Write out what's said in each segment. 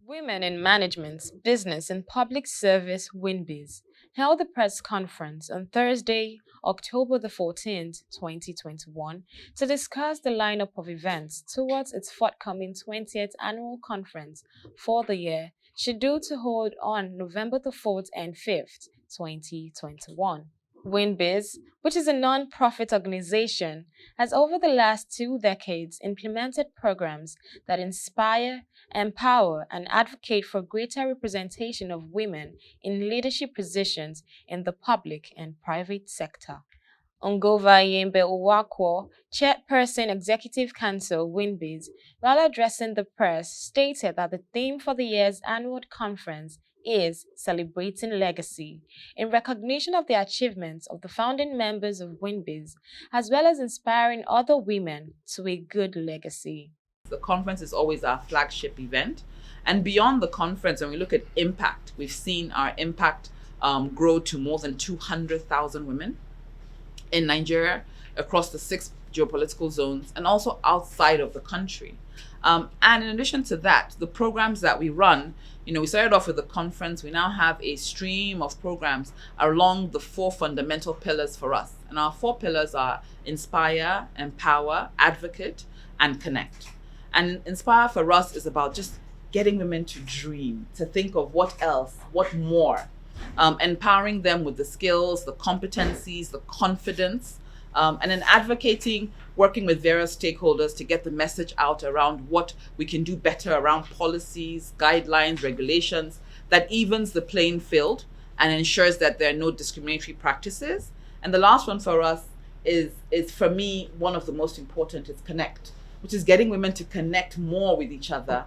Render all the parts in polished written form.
Women in Management, Business and Public Service WIMBIZ held a press conference on Thursday, October the 14th, 2021, to discuss the lineup of events towards its forthcoming 20th annual conference for the year, scheduled to hold on November the 4th and 5th, 2021. WIMBIZ, which is a non-profit organization, has over the last 2 decades implemented programs that inspire, empower, and advocate for greater representation of women in leadership positions in the public and private sector. Ngover Ihyembe Nwankwo, Chairperson Executive Council WIMBIZ, while addressing the press, stated that the theme for the year's annual conference is Celebrating Legacy, in recognition of the achievements of the founding members of WIMBIZ, as well as inspiring other women to a good legacy. The conference is always our flagship event. And beyond the conference, when we look at impact, we've seen our impact grow to more than 200,000 women in Nigeria, across the 6 geopolitical zones, and also outside of the country. And in addition to that, the programs that we run, we started off with the conference. We now have a stream of programs along the 4 fundamental pillars for us. And our 4 pillars are Inspire, Empower, Advocate, and Connect. And Inspire for us is about just getting women to dream, to think of what else, what more, empowering them with the skills, the competencies, the confidence, and then advocating, working with various stakeholders to get the message out around what we can do better around policies, guidelines, regulations, that evens the playing field and ensures that there are no discriminatory practices. And the last one for us is for me, one of the most important, is Connect, which is getting women to connect more with each other,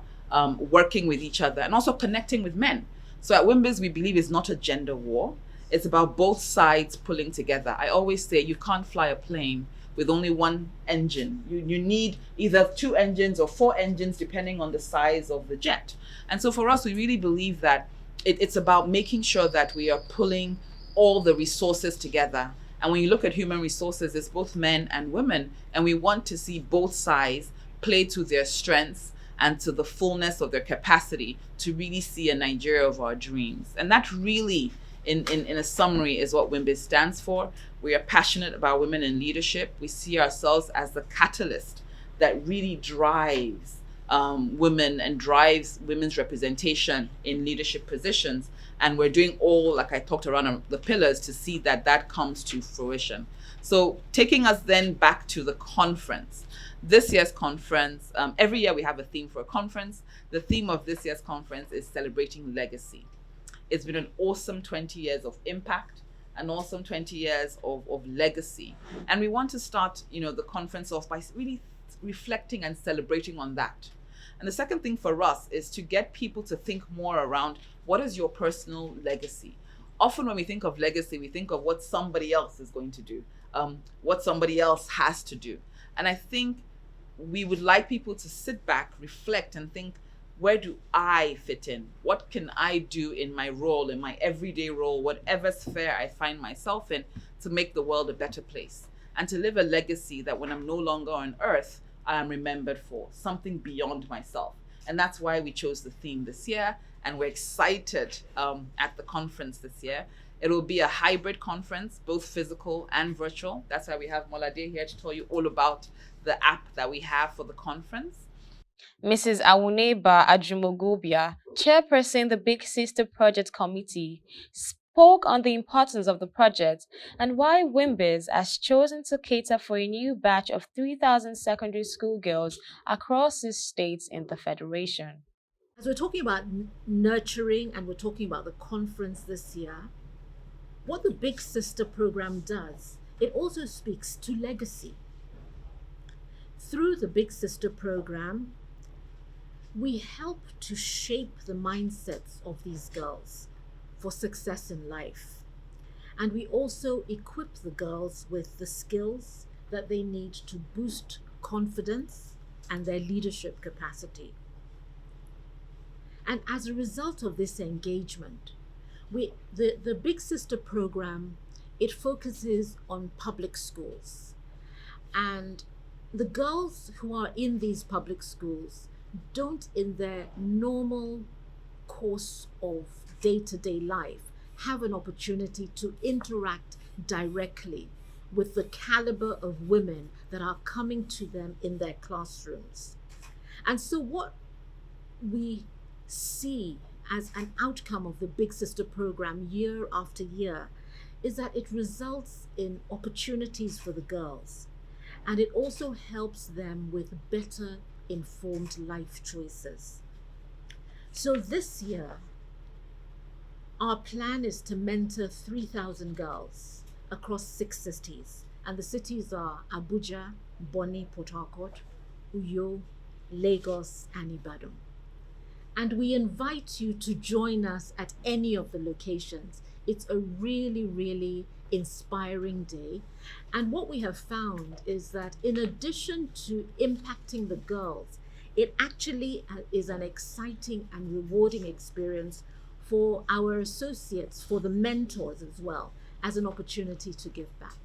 working with each other, and also connecting with men. So at WIMBIZ, we believe it's not a gender war. It's about both sides pulling together. I always say you can't fly a plane with only one engine. You need either 2 engines or 4 engines, depending on the size of the jet. And so for us, we really believe that it's about making sure that we are pulling all the resources together. And when you look at human resources, it's both men and women, and we want to see both sides play to their strengths and to the fullness of their capacity to really see a Nigeria of our dreams. And that really, in a summary, is what WIMBIZ stands for. We are passionate about women in leadership. We see ourselves as the catalyst that really drives women and drives women's representation in leadership positions. And we're doing all, like I talked around the pillars, to see that that comes to fruition. So taking us then back to the conference. This year's conference, every year we have a theme for a conference. The theme of this year's conference is Celebrating Legacy. It's been an awesome 20 years of impact, an awesome 20 years of legacy. And we want to start, the conference off by really reflecting and celebrating on that. And the second thing for us is to get people to think more around, what is your personal legacy? Often when we think of legacy, we think of what somebody else is going to do, what somebody else has to do. And I think we would like people to sit back, reflect, and think, where do I fit in? What can I do in my role, in my everyday role, whatever sphere I find myself in, to make the world a better place? And to live a legacy that when I'm no longer on earth, I am remembered for, something beyond myself. And that's why we chose the theme this year. And we're excited at the conference this year. It will be a hybrid conference, both physical and virtual. That's why we have Molade here to tell you all about the app that we have for the conference. Mrs. Awuneba Ajumogobia, Chairperson the Big Sister Project Committee, spoke on the importance of the project and why WIMBIZ has chosen to cater for a new batch of 3,000 secondary school girls across 6 states in the Federation. As we're talking about nurturing and we're talking about the conference this year, what the Big Sister program does, it also speaks to legacy. Through the Big Sister program, we help to shape the mindsets of these girls for success in life. And we also equip the girls with the skills that they need to boost confidence and their leadership capacity. And as a result of this engagement, the Big Sister program, it focuses on public schools. And the girls who are in these public schools don't, in their normal course of day-to-day life, have an opportunity to interact directly with the caliber of women that are coming to them in their classrooms. And so what we see as an outcome of the Big Sister program year after year is that it results in opportunities for the girls, and it also helps them with better informed life choices. So this year, our plan is to mentor 3,000 girls across 6 cities, and the cities are Abuja, Bonny, Port Harcourt, Uyo, Lagos, and Ibadan. And we invite you to join us at any of the locations. It's a really, really inspiring day. And what we have found is that in addition to impacting the girls, it actually is an exciting and rewarding experience for our associates, for the mentors as well, as an opportunity to give back.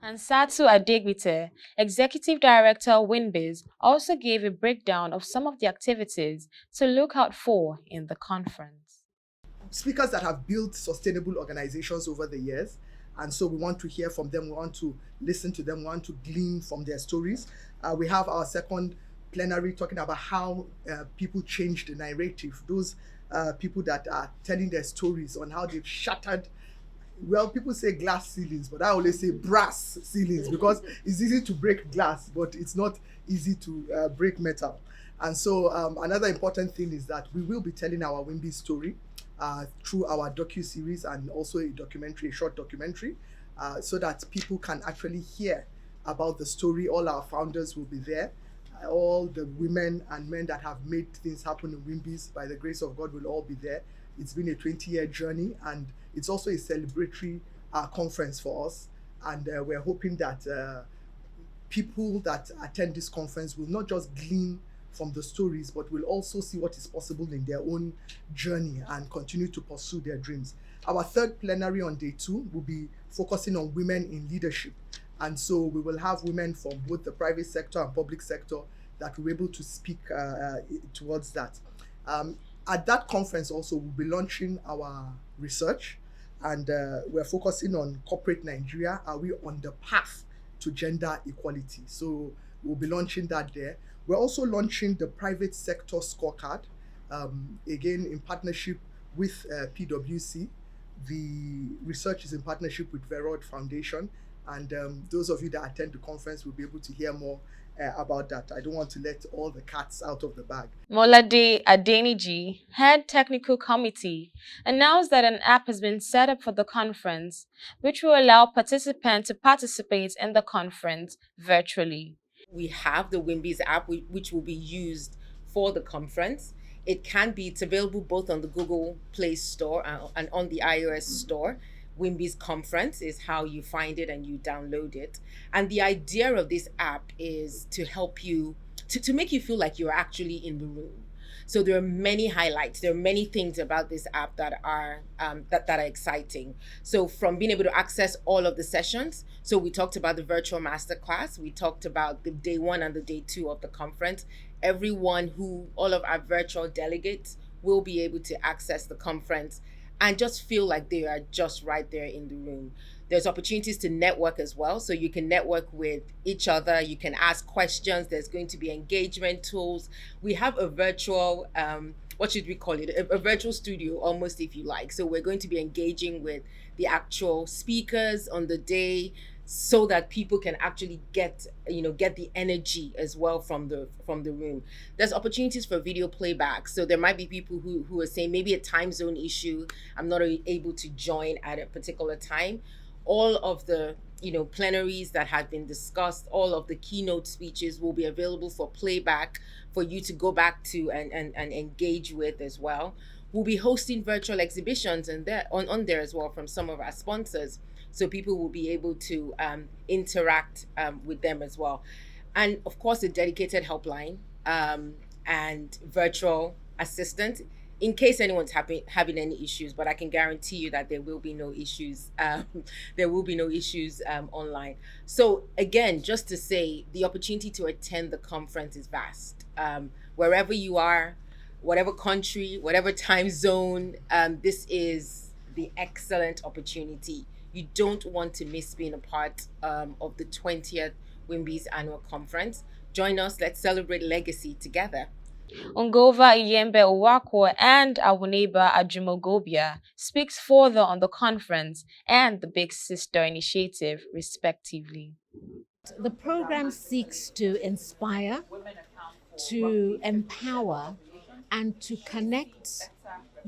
Hansatu Adegbite, Executive Director WIMBIZ, also gave a breakdown of some of the activities to look out for in the conference. Speakers that have built sustainable organizations over the years, and so we want to hear from them, we want to listen to them, we want to glean from their stories. We have our second plenary talking about how people change the narrative, those people that are telling their stories on how they've shattered, well, people say glass ceilings, but I always say brass ceilings because it's easy to break glass, but it's not easy to break metal. And so another important thing is that we will be telling our WIMBIZ story through our docu-series and also a documentary, a short documentary, so that people can actually hear about the story. All our founders will be there. All the women and men that have made things happen in WIMBIZ, by the grace of God, will all be there. It's been a 20-year journey, and it's also a celebratory conference for us. And we're hoping that people that attend this conference will not just glean from the stories, but will also see what is possible in their own journey and continue to pursue their dreams. Our third plenary on day 2 will be focusing on women in leadership. And so we will have women from both the private sector and public sector that will be able to speak towards that. At that conference also, we'll be launching our research, and we're focusing on corporate Nigeria. Are we on the path to gender equality? So we'll be launching that there. We're also launching the private sector scorecard, again in partnership with PwC. The research is in partnership with Verod Foundation, and those of you that attend the conference will be able to hear more about that. I don't want to let all the cats out of the bag. Molade Adeniji, Head Technical Committee, announced that an app has been set up for the conference, which will allow participants to participate in the conference virtually. We have the WIMBIZ app, which will be used for the conference. It's available both on the Google Play Store and on the iOS Store. WIMBIZ Conference is how you find it and you download it. And the idea of this app is to help you, to make you feel like you're actually in the room. So there are many highlights. There are many things about this app that are that are exciting. So from being able to access all of the sessions. So we talked about the virtual masterclass. We talked about the day 1 and the day 2 of the conference. All of our virtual delegates will be able to access the conference and just feel like they are just right there in the room. There's opportunities to network as well. So you can network with each other. You can ask questions. There's going to be engagement tools. We have a virtual, what should we call it? A virtual studio, almost, if you like. So we're going to be engaging with the actual speakers on the day so that people can actually get the energy as well from the room. There's opportunities for video playback. So there might be people who are saying maybe a time zone issue, I'm not able to join at a particular time. All of the plenaries that have been discussed, all of the keynote speeches will be available for playback for you to go back to and engage with as well. We'll be hosting virtual exhibitions on there as well from some of our sponsors. So people will be able to interact with them as well. And of course, a dedicated helpline and virtual assistant. in case anyone's having any issues, but I can guarantee you that there will be no issues. There will be no issues online. So again, just to say, the opportunity to attend the conference is vast. Wherever you are, whatever country, whatever time zone, this is the excellent opportunity. You don't want to miss being a part of the 20th WIMBIZ annual conference. Join us. Let's celebrate legacy together. Ngover Ihyembe Nwankwo and Awuneba Ajumogobia speaks further on the conference and the Big Sister initiative, respectively. The program seeks to inspire, to empower, and to connect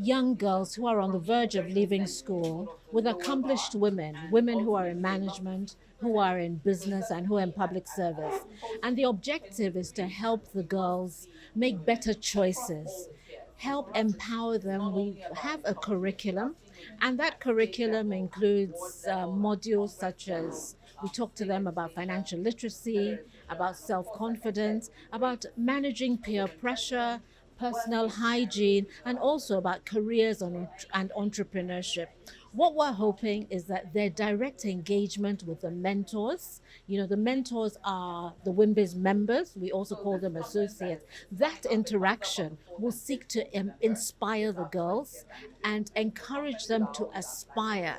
young girls who are on the verge of leaving school with accomplished women, women who are in management, who are in business, and who are in public service. And the objective is to help the girls make better choices, help empower them. We have a curriculum, and that curriculum includes modules such as we talk to them about financial literacy, about self-confidence, about managing peer pressure, personal hygiene, and also about careers and entrepreneurship. What we're hoping is that their direct engagement with the mentors, the mentors are the WIMBIZ members, we also call them associates. That interaction will seek to inspire the girls and encourage them to aspire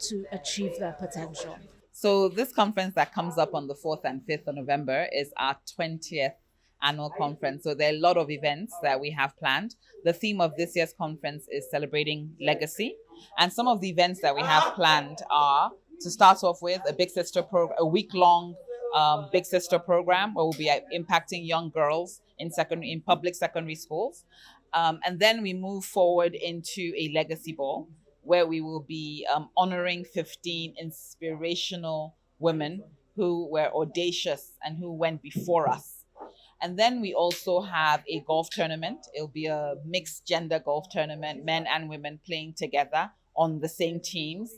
to achieve their potential. So this conference that comes up on the 4th and 5th of November is our 20th annual conference. So there are a lot of events that we have planned. The theme of this year's conference is celebrating legacy. And some of the events that we have planned are, to start off with, a week-long Big Sister program where we'll be impacting young girls in public secondary schools. And then we move forward into a legacy ball where we will be honoring 15 inspirational women who were audacious and who went before us. And then we also have a golf tournament. It'll be a mixed gender golf tournament, men and women playing together on the same teams.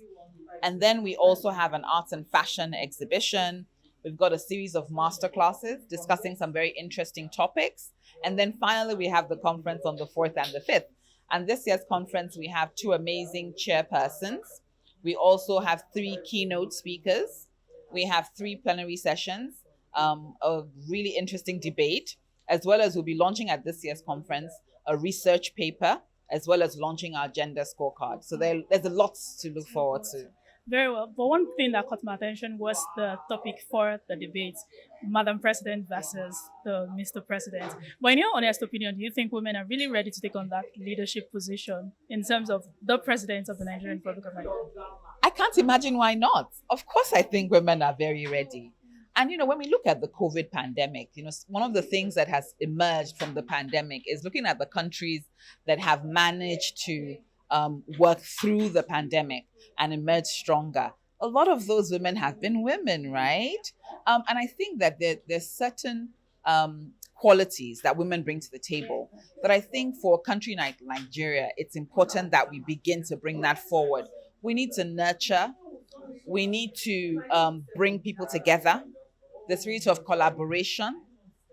And then we also have an arts and fashion exhibition. We've got a series of masterclasses discussing some very interesting topics. And then finally, we have the conference on the 4th and the 5th. And this year's conference, we have 2 amazing chairpersons. We also have 3 keynote speakers. We have 3 plenary sessions, a really interesting debate, as well as we'll be launching at this year's conference a research paper, as well as launching our gender scorecard. So there's a lot to look forward to. Very well. But one thing that caught my attention was the topic for the debate, Madam President versus the Mr. President. But in your honest opinion, do you think women are really ready to take on that leadership position in terms of the president of the Nigerian Republic of Nigeria? I can't imagine why not. Of course, I think women are very ready. And, when we look at the COVID pandemic, one of the things that has emerged from the pandemic is looking at the countries that have managed to work through the pandemic and emerge stronger. A lot of those women have been women, right? And I think that there's certain qualities that women bring to the table. But I think for a country like Nigeria, it's important that we begin to bring that forward. We need to nurture. We need to bring people together. The spirit of collaboration,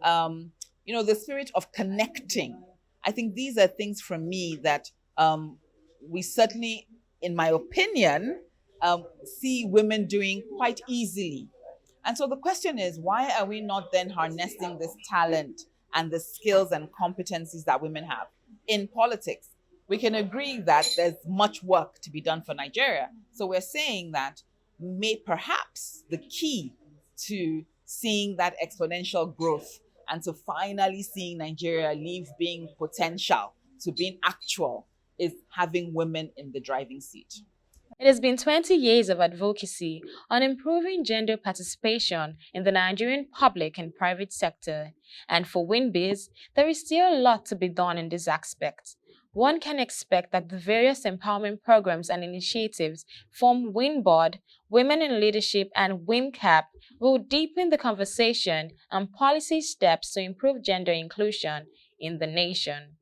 the spirit of connecting. I think these are things from me that we certainly, in my opinion, see women doing quite easily. And so the question is, why are we not then harnessing this talent and the skills and competencies that women have in politics? We can agree that there's much work to be done for Nigeria. So we're saying that perhaps the key to seeing that exponential growth and to finally seeing Nigeria leave being potential to being actual is having women in the driving seat. It has been 20 years of advocacy on improving gender participation in the Nigerian public and private sector. And for WIMBIZ, there is still a lot to be done in this aspect. One can expect that the various empowerment programs and initiatives from WINBOD, Women in Leadership, and WIMCAP will deepen the conversation and policy steps to improve gender inclusion in the nation.